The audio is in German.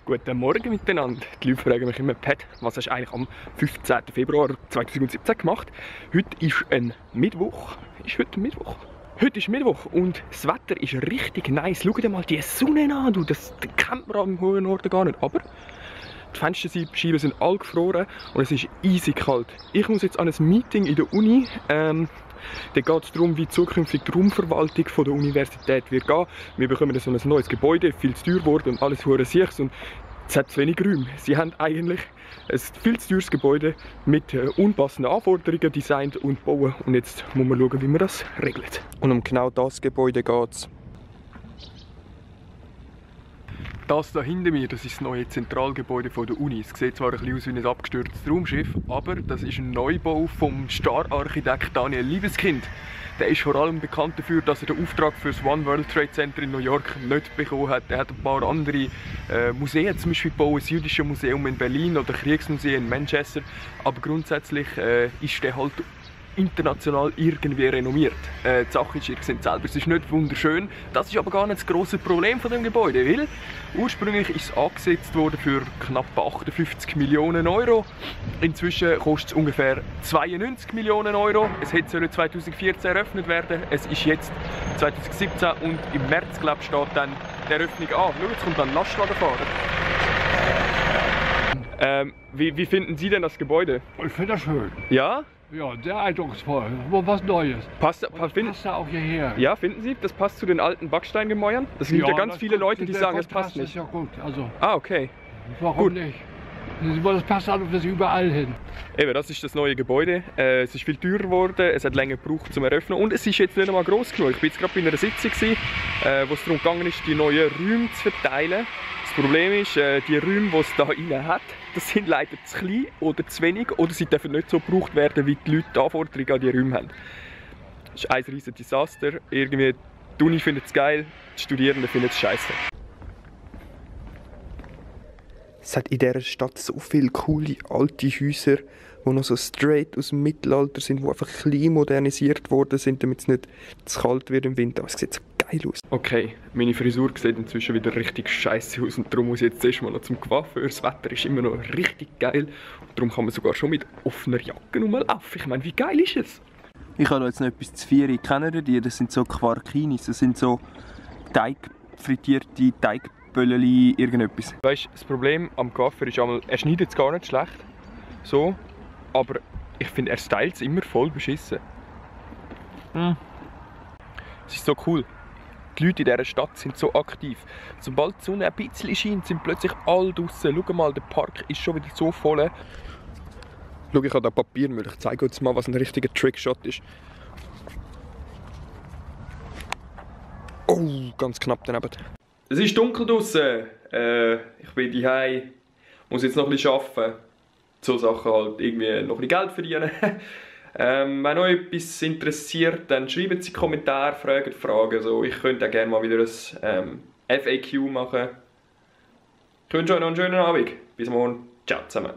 Guten Morgen miteinander. Die Leute fragen mich immer, Pat, was hast du eigentlich am 15. Februar 2017 gemacht? Heute ist ein Mittwoch. Ist heute Mittwoch? Heute ist Mittwoch und das Wetter ist richtig nice. Schau dir mal die Sonne an, du. Das kennt man am hohen Norden gar nicht. Aber die Fensterscheiben sind all gefroren und es ist eisig kalt. Ich muss jetzt an ein Meeting in der Uni. Da geht es darum, wie zukünftig die Raumverwaltung von der Universität wird gehen. Wir bekommen so ein neues Gebäude, viel zu teuer geworden und alles hure sichs und es hat zu wenig Räume. Sie haben eigentlich ein viel zu teures Gebäude mit unpassenden Anforderungen designt und bauen und jetzt muss man schauen, wie man das regelt. Und um genau das Gebäude geht es. Das da hinter mir, das ist das neue Zentralgebäude von der Uni. Es sieht zwar ein bisschen aus wie ein abgestürztes Raumschiff, aber das ist ein Neubau vom Star-Architekt Daniel Liebeskind. Der ist vor allem bekannt dafür, dass er den Auftrag für das One World Trade Center in New York nicht bekommen hat. Er hat ein paar andere Museen zum Beispiel gebaut, das Jüdische Museum in Berlin oder Kriegsmuseum in Manchester. Aber grundsätzlich ist der halt international irgendwie renommiert. Die Sache ist, ihr seht selber, es ist nicht wunderschön. Das ist aber gar nicht das grosse Problem von dem Gebäude, weil ursprünglich ist es angesetzt worden für knapp 58 Millionen Euro. Inzwischen kostet es ungefähr 92 Millionen Euro. Es hätte 2014 eröffnet werden. Es ist jetzt 2017 und im März, glaube ich, steht dann die Eröffnung an. Schau, jetzt kommt dann ein Lastwagenfahrer. Wie finden Sie denn das Gebäude? Ich finde das schön. Ja? Ja, sehr eindrucksvoll. Was Neues. Passt da auch hierher. Ja, finden Sie, das passt zu den alten Backsteingemäuern? Das sind ja ganz viele Leute, die sagen, es passt nicht. Das ist ja gut. Also, okay. Warum gut. Nicht? Das passt alles überall hin. Eben, das ist das neue Gebäude. Es ist viel teurer geworden, es hat länger gebraucht zum Eröffnen und es ist jetzt nicht einmal gross genug. Ich war jetzt gerade bei einer Sitzung, wo es darum gegangen ist, die neuen Räume zu verteilen. Das Problem ist, die Räume, die es hier drin hat, das sind leider zu klein oder zu wenig oder sie dürfen nicht so gebraucht werden, wie die Leute die Anforderungen an die Räume haben. Das ist ein riesiges Desaster. Irgendwie, die Uni findet es geil, die Studierenden finden es scheiße. Es hat in dieser Stadt so viele coole alte Häuser, die noch so straight aus dem Mittelalter sind, die einfach klein modernisiert worden sind, damit es nicht zu kalt wird im Winter. Aber es sieht so geil aus. Okay, meine Frisur sieht inzwischen wieder richtig scheiße aus und darum muss ich jetzt erst mal noch zum Coiffeur. Das Wetter ist immer noch richtig geil und darum kann man sogar schon mit offener Jacke rumlaufen. Ich meine, wie geil ist es? Ich habe jetzt noch etwas zu vieren. Kennen die? Das sind so Quarkinis, das sind so frittierte Teigböllchen, irgendetwas. Weißt du, das Problem am Coiffeur ist einmal, er schneidet es gar nicht schlecht, so, aber ich finde, er stylt es immer voll beschissen. Es ist so cool. Die Leute in dieser Stadt sind so aktiv. Sobald die Sonne ein bisschen scheint, sind plötzlich alle draußen. Schau mal, der Park ist schon wieder so voll. Schau, ich habe da Papiermüll. Ich zeige euch mal, was ein richtiger Trickshot ist. Oh, ganz knapp daneben. Es ist dunkel draußen. Ich bin daheim. Muss jetzt noch ein bisschen arbeiten. So Sachen halt irgendwie noch ein bisschen Geld verdienen. Wenn euch etwas interessiert, dann schreibt es in die Kommentare, fragt Fragen. Also ich könnte auch gerne mal wieder ein FAQ machen. Ich wünsche euch noch einen schönen Abend. Bis morgen. Ciao zusammen.